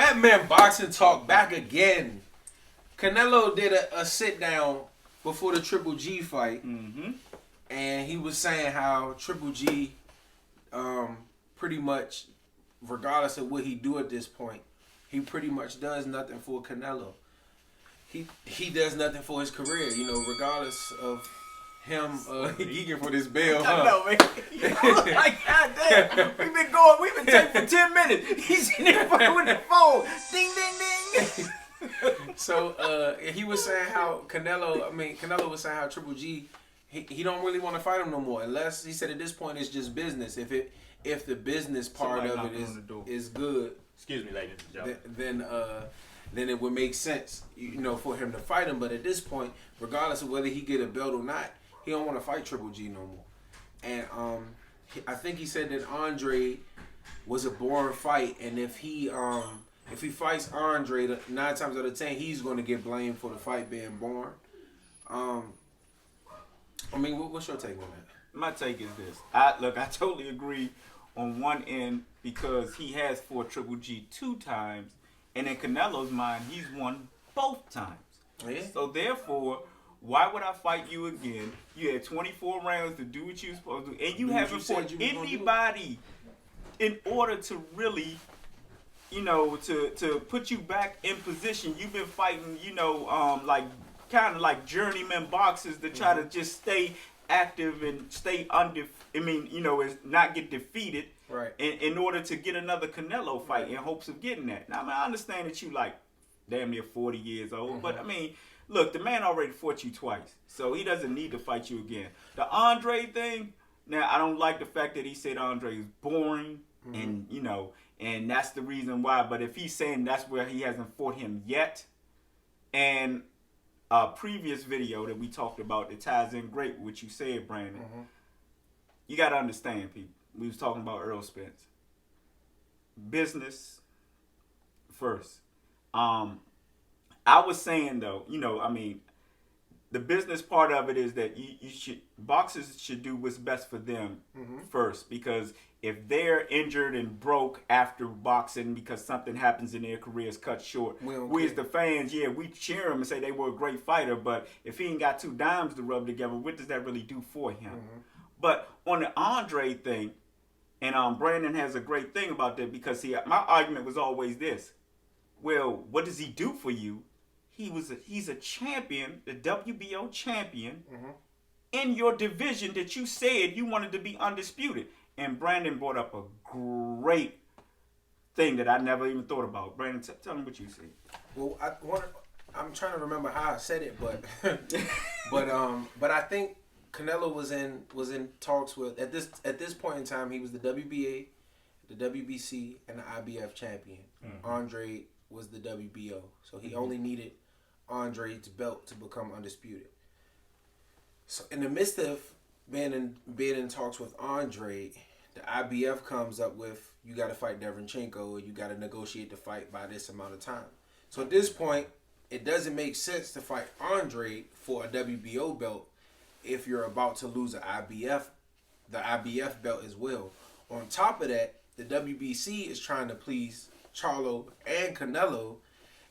Batman Boxing Talk back again. Canelo did a sit down before the Triple G fight, and he was saying how Triple G, pretty much, regardless of what he do at this point, he pretty much does nothing for Canelo. He does nothing for his career, you know, regardless of him geeking for this bell. I know, man. I was like, God damn, we've been taking for 10 minutes. He's in there with the phone. Ding, ding, ding. So he was saying how Canelo was saying how Triple G, he don't really want to fight him no more, unless he said at this point it's just business. If the business part of it is good, excuse me, ladies and gentlemen, then it would make sense, you know, for him to fight him. But at this point, regardless of whether he get a belt or not, he don't want to fight Triple G no more. And I think he said that Andre was a boring fight, and if he fights Andre, 9 times out of 10 he's going to get blamed for the fight being boring. I mean, what's your take on that? My take is this. I totally agree on one end, because he has fought Triple G 2 times, and in Canelo's mind, he's won both times. Yeah. So therefore, why would I fight you again? You had 24 rounds to do what you were supposed to do, and you haven't fought anybody in order to really, you know, to put you back in position. You've been fighting, you know, like kind of like journeyman boxers to try to just stay active and stay not get defeated. Right. In order to get another Canelo fight, in hopes of getting that. Now, I mean, I understand that you like damn near 40 years old, but I mean, look, the man already fought you twice, so he doesn't need to fight you again. The Andre thing, now I don't like the fact that he said Andre is boring, and you know, and that's the reason why. But if he's saying that's where he hasn't fought him yet, and a previous video that we talked about that ties in great with what you said, Brandon, you got to understand, people. We was talking about Earl Spence. Business first. I was saying though, you know, I mean, the business part of it is that boxers should do what's best for them first, because if they're injured and broke after boxing because something happens in their careers cut short, we as the fans, we cheer him and say they were a great fighter, but if he ain't got 2 dimes to rub together, what does that really do for him? But on the Andre thing, and Brandon has a great thing about that, because my argument was always this: well, what does he do for you? He's a champion, the WBO champion, in your division that you said you wanted to be undisputed. And Brandon brought up a great thing that I never even thought about. Brandon, tell me what you see. Well, I'm trying to remember how I said it, but but I think Canelo was in talks with, at this point in time, he was the WBA, the WBC, and the IBF champion. Andre was the WBO, so he only needed Andre's belt to become undisputed. So in the midst of being in talks with Andre, the IBF comes up with, you got to fight Derenchenko, or you got to negotiate the fight by this amount of time. So at this point, it doesn't make sense to fight Andre for a WBO belt if you're about to lose the IBF belt as well. On top of that, the WBC is trying to please Charlo and Canelo,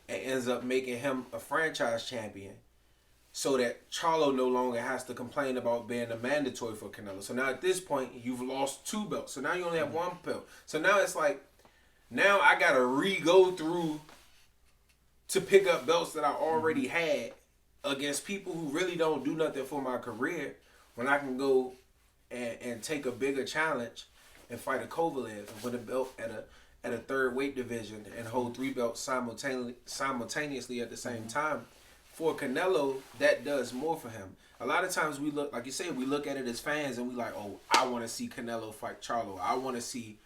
and ends up making him a franchise champion, so that Charlo no longer has to complain about being a mandatory for Canelo. So now at this point, you've lost 2 belts. So now you only have 1 belt. So now it's like, now I got to go through to pick up belts that I already had against people who really don't do nothing for my career, when I can go and take a bigger challenge and fight a Kovalev and win a belt at a 3rd weight division and hold 3 belts simultaneously at the same time. For Canelo, that does more for him. A lot of times we look, like you said, we look at it as fans and we like, oh, I want to see Canelo fight Charlo. I want to see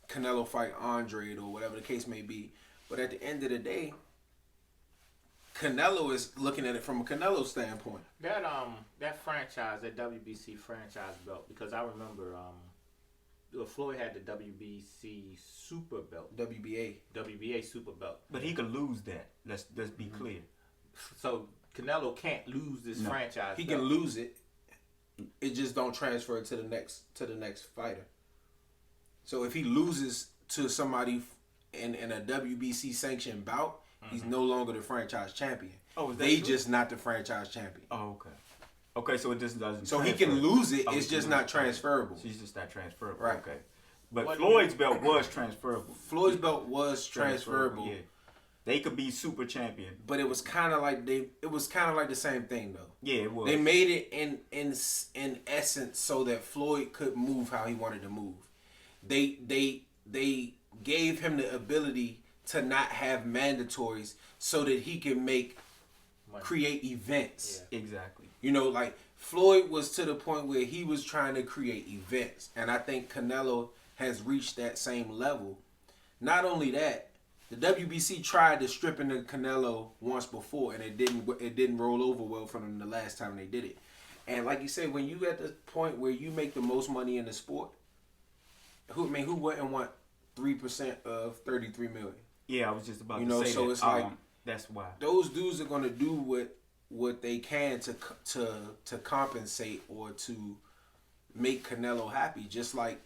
Canelo fight Andre, or whatever the case may be. But at the end of the day, Canelo is looking at it from a Canelo standpoint. That franchise, that WBC franchise belt, because I remember Floyd had the WBC super belt. WBA super belt. But he could lose that. Let's be clear. So Canelo can't lose this franchise. He can lose it. It just don't transfer to the next fighter. So if he loses to somebody in a WBC sanctioned bout, he's no longer the franchise champion. Oh, is that they true? just not the franchise champion. Oh, okay. Okay, so it just doesn't. So transfer. he can lose it. Oh, it's just not transferable. So he's just not transferable. Right. Okay. But What Floyd's belt was transferable. Floyd's belt was transferable. Yeah. They could be super champion. But it was kind of like the same thing though. Yeah, it was. They made it in essence so that Floyd could move how he wanted to move. They gave him the ability to not have mandatories so that he can create events. Yeah. Exactly. You know, like Floyd was to the point where he was trying to create events, and I think Canelo has reached that same level. Not only that, the WBC tried to strip into Canelo once before, and it didn't roll over well for them the last time they did it. And like you said, when you at the point where you make the most money in the sport, who wouldn't want 3% of 33 million? Yeah, I was just about to say so that. it's like that's why those dudes are gonna do what they can to compensate or to make Canelo happy, just like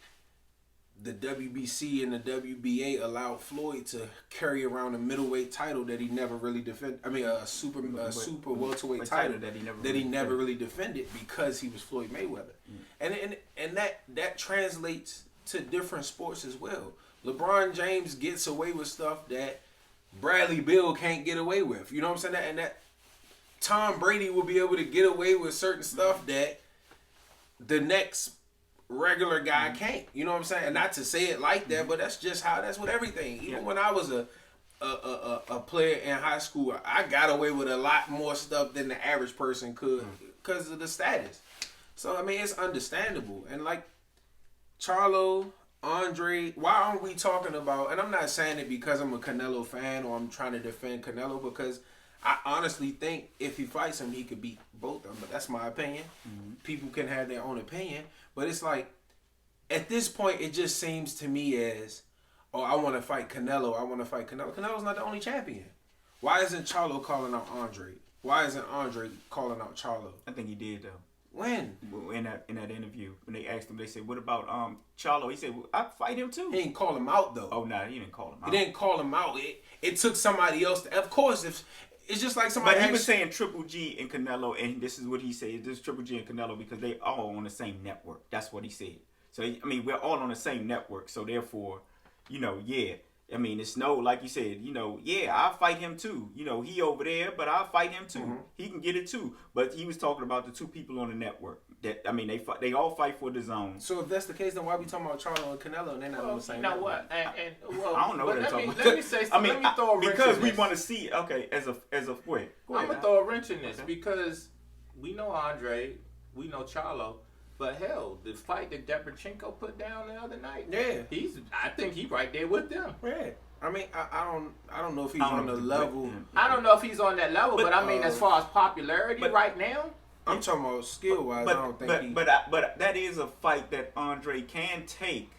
the WBC and the WBA allowed Floyd to carry around a middleweight title that he never really defended. I mean, a super welterweight title that he never really defended because he was Floyd Mayweather. And that translates to different sports as well. LeBron James gets away with stuff that Bradley Beal can't get away with. You know what I'm saying? And that Tom Brady will be able to get away with certain stuff that the next regular guy can't. You know what I'm saying? And not to say it like that, but that's with everything. Even when I was a player in high school, I got away with a lot more stuff than the average person could because of the status. So I mean, it's understandable. And like Charlo, Andre, why aren't we talking about, and I'm not saying it because I'm a Canelo fan or I'm trying to defend Canelo, because I honestly think if he fights him, he could beat both of them. But that's my opinion. People can have their own opinion. But it's like, at this point, it just seems to me as, oh, I want to fight Canelo. Canelo's not the only champion. Why isn't Charlo calling out Andre? Why isn't Andre calling out Charlo? I think he did, though. When? In that interview, when they asked him, they said, "What about Charlo?" He said, well, "I'd fight him too." He didn't call him out though. Oh no, he didn't call him out. He didn't call him out. It took somebody else. Of course, if it's just like somebody. But he was saying Triple G and Canelo, and this is what he said: this is Triple G and Canelo because they all on the same network. That's what he said. So I mean, we're all on the same network. So therefore, yeah. I mean, it's no, like you said, yeah, I'll fight him too. He over there, but I'll fight him too. He can get it too. But he was talking about the two people on the network. They all fight for the zone. So if that's the case, then why we talking about Charlo and Canelo and they're not on the same? You know what? I don't know what they're talking about. Let me say something. Let me throw a wrench because in we this. want to see. Okay, as a way. I'm gonna throw a wrench in this because we know Andre, we know Charlo. But hell, the fight that Debrachenko put down the other night, I think he's right there with them. Yeah. I mean, I don't know if he's on the level. I don't know if he's on that level, but I mean, as far as popularity right now, I'm talking about skill wise. I don't think. But that is a fight that Andre can take.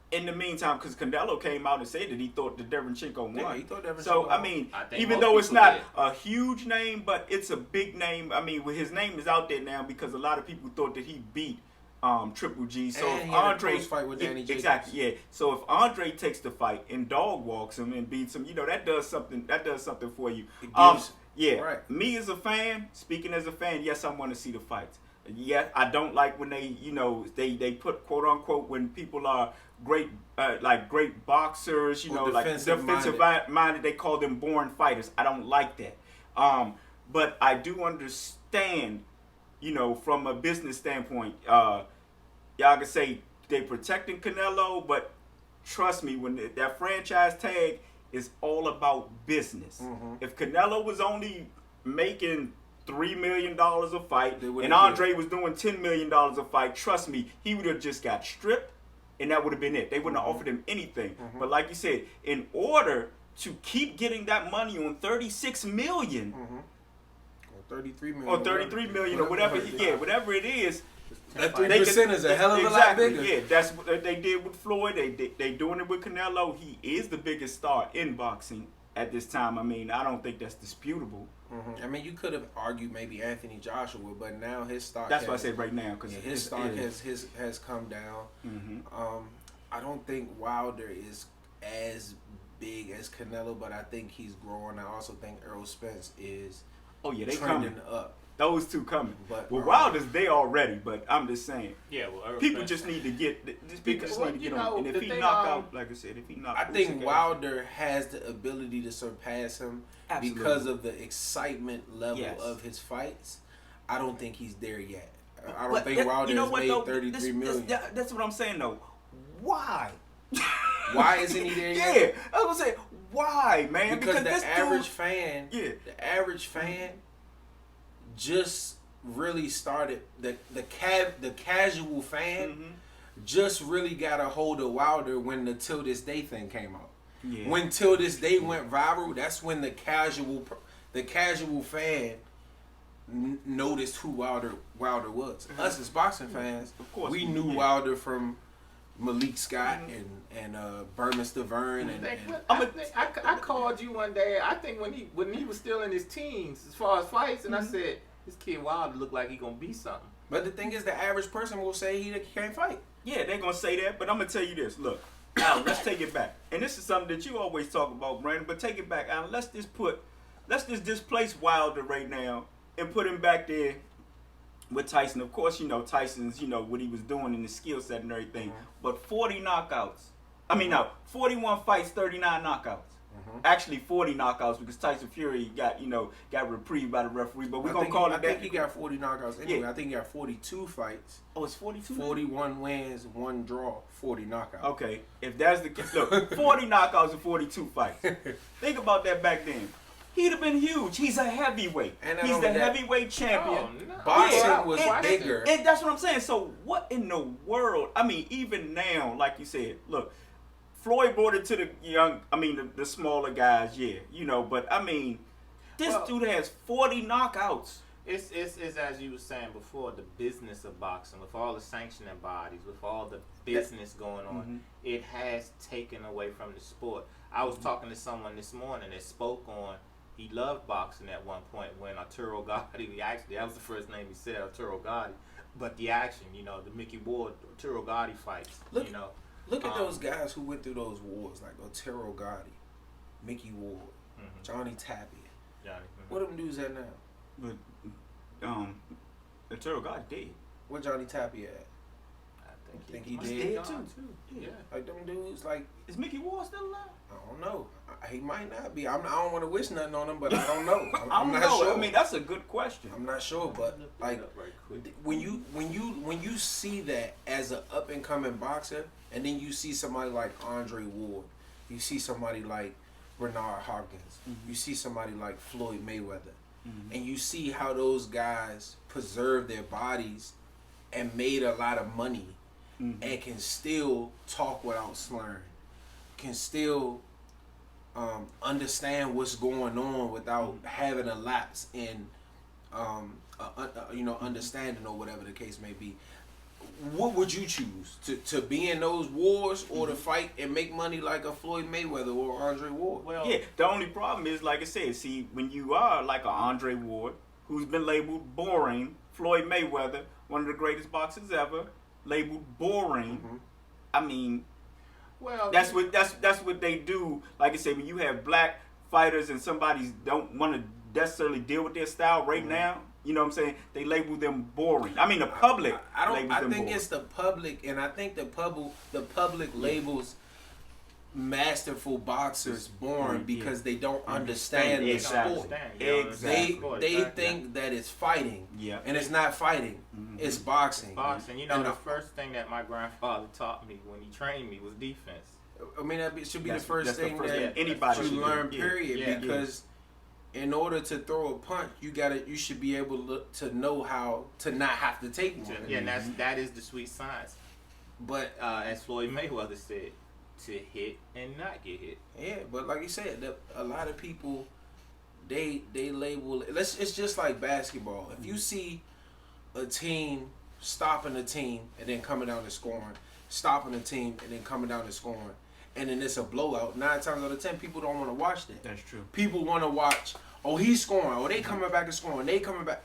In the meantime, because Canelo came out and said that he thought that Debrachenko won. Yeah, he thought Debrachenko So, won. I mean, think even most though it's people not did. a huge name, but it's a big name. I mean, his name is out there now because a lot of people thought that he beat Triple G. So and if he had a Andre close fight with Danny Jacobs. exactly, yeah. So if Andre takes the fight and dog walks him and beats him, that does something. That does something for you. Right. Me as a fan, speaking as a fan, yes, I want to see the fights. Yeah, I don't like when they put quote unquote when people are great great boxers, Or like defensive minded. They call them born fighters. I don't like that. But I do understand, from a business standpoint, y'all can say they protecting Canelo, but trust me, when that franchise tag is all about business. If Canelo was only making $3 million a fight, and Andre was doing $10 million a fight, trust me, he would have just got stripped, and that would have been it. They wouldn't have offered him anything. But like you said, in order to keep getting that money on $36 million, or $33 million, or $33 million, or whatever, whatever it is, that 3% is a hell of a lot bigger. Yeah, that's what they did with Floyd. They doing it with Canelo. He is the biggest star in boxing at this time. I mean, I don't think that's disputable. I mean, you could have argued maybe Anthony Joshua, but now his stock. That's why I said right now, because his stock has come down. I don't think Wilder is as big as Canelo, but I think he's growing. I also think Errol Spence is they trending coming up. Those two coming. But Wilder's there already, but I'm just saying. Yeah, well, people just need to get on. And if he knock out, like I said, if he knock, I think Wilder has the ability to surpass him because of the excitement level of his fights. I don't think he's there yet. I don't think Wilder has made 33 million. That's what I'm saying though. Why? Why isn't he there yet? Yeah, I was gonna say why, man? Because this the average fan just really started the casual fan just really got a hold of Wilder when the Till This Day thing came out. Yeah. When Till This Day went viral, that's when the casual fan noticed who Wilder was. Us as boxing fans, of course, we knew Wilder from Malik Scott and Berman Stavern I called you one day. I think when he was still in his teens, as far as fights, and I said this kid Wilder look like he gonna be something. But the thing is, the average person will say he can't fight. Yeah, they're gonna say that. But I'm gonna tell you this. Look, Alan, let's take it back. And this is something that you always talk about, Brandon. But take it back, Alan. Let's just displace Wilder right now and put him back there with Tyson. Of course, Tyson's, what he was doing in the skill set and everything. But 40 knockouts. 41 fights, 39 knockouts. Actually, 40 knockouts because Tyson Fury got reprieved by the referee. But we're going to call it that. I think he got 40 knockouts anyway. Yeah. I think he got 42 fights. Oh, it's 42? 41 wins, 1 draw, 40 knockouts. Okay, if that's the case. Look, 40 knockouts and 42 fights. Think about that back then. He'd have been huge. He's a heavyweight. He's the heavyweight champion. Oh, no. Boxing was bigger. And that's what I'm saying. So what in the world? Even now, like you said, look, Floyd brought it to the smaller guys, but this dude has 40 knockouts. It's as you were saying before, the business of boxing, with all the sanctioning bodies, with all the business going on, it has taken away from the sport. I was talking to someone this morning that spoke on, he loved boxing at one point when Arturo Gotti, that was the first name he said, Arturo Gotti, but the action, the Mickey Ward, Arturo Gotti fights, Look at those guys who went through those wars, like Arturo Gotti, Mickey Ward, Johnny Tapia. What them dudes at now? But Arturo Gotti dead. What Johnny Tapia at? I think he dead too. Yeah. Like them dudes, is Mickey Ward still alive? I don't know. He might not be. I don't want to wish nothing on him, but I don't know. I'm not sure. That's a good question. I'm not sure, but when you see that as an up and coming boxer, and then you see somebody like Andre Ward, you see somebody like Bernard Hopkins, you see somebody like Floyd Mayweather, and you see how those guys preserve their bodies and made a lot of money, and can still talk without slurring, can still understand what's going on without having a lapse in understanding or whatever the case may be. What would you choose? To be in those wars or to fight and make money like a Floyd Mayweather or Andre Ward? Well, yeah, the only problem is, like I said, when you are like a Andre Ward, who's been labeled boring, Floyd Mayweather, one of the greatest boxers ever, labeled boring, well, that's what they do. Like I said, when you have black fighters and somebody don't want to necessarily deal with their style right now, you know what I'm saying? They label them boring. The public. I think it's the public, and I think the public labels masterful boxers boring because they don't understand the sport. Exactly. They think that it's fighting, and it's not fighting. It's boxing. Boxing. The first thing that my grandfather taught me when he trained me was defense. That should be the first thing that anybody should learn. Period. Because in order to throw a punch, you should be able to know how to not have to take one. Yeah, and that is the sweet science. But as Floyd Mayweather said, to hit and not get hit. Yeah, but like you said, a lot of people they label it. It's just like basketball. If you see a team stopping a team and then coming down and scoring, stopping a team and then coming down and scoring, and then it's a blowout, 9 times out of 10 people don't want to watch that. That's true. People want to watch, he's scoring, they coming back and scoring, they coming back.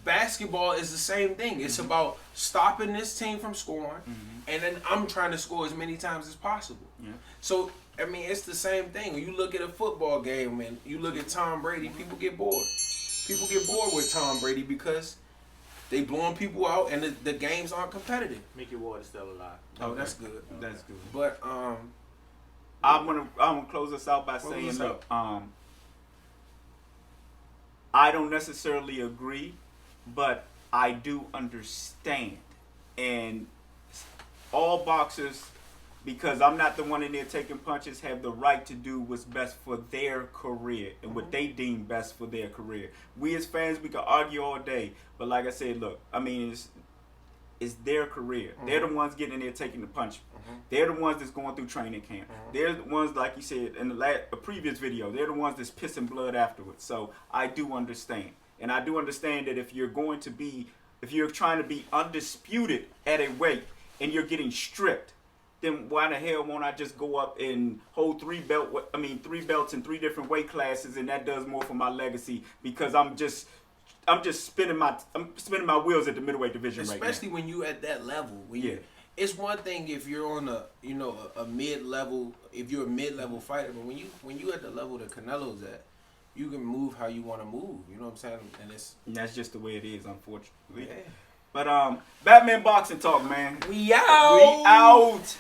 basketball is the same thing. It's about stopping this team from scoring, and then I'm trying to score as many times as possible. Yeah. So, I mean, it's the same thing. When you look at a football game and you look at Tom Brady, people get bored. People get bored with Tom Brady because they blowing people out and the games aren't competitive. Mickey Ward is still alive. Oh, that's good. That's good. But I'm gonna close us out by saying, look, I don't necessarily agree, but I do understand, and all boxers, because I'm not the one in there taking punches, have the right to do what's best for their career and what they deem best for their career. We as fans, we can argue all day, but like I said, look, I mean, it's their career. They're the ones getting in there taking the punch. They're the ones that's going through training camp. They're the ones, like you said in the previous video, they're the ones that's pissing blood afterwards. So I do understand. And I do understand that if you're trying to be undisputed at a weight and you're getting stripped, then why the hell won't I just go up and hold 3 belts in 3 different weight classes, and that does more for my legacy because I'm just spinning my wheels at the middleweight division right now. Especially when you at that level. It's one thing if you're on a mid-level, if you're a mid-level fighter, but when you at the level that Canelo's at, you can move how you want to move. You know what I'm saying? And that's just the way it is, unfortunately. Yeah. But Batman Boxing Talk, man. We out.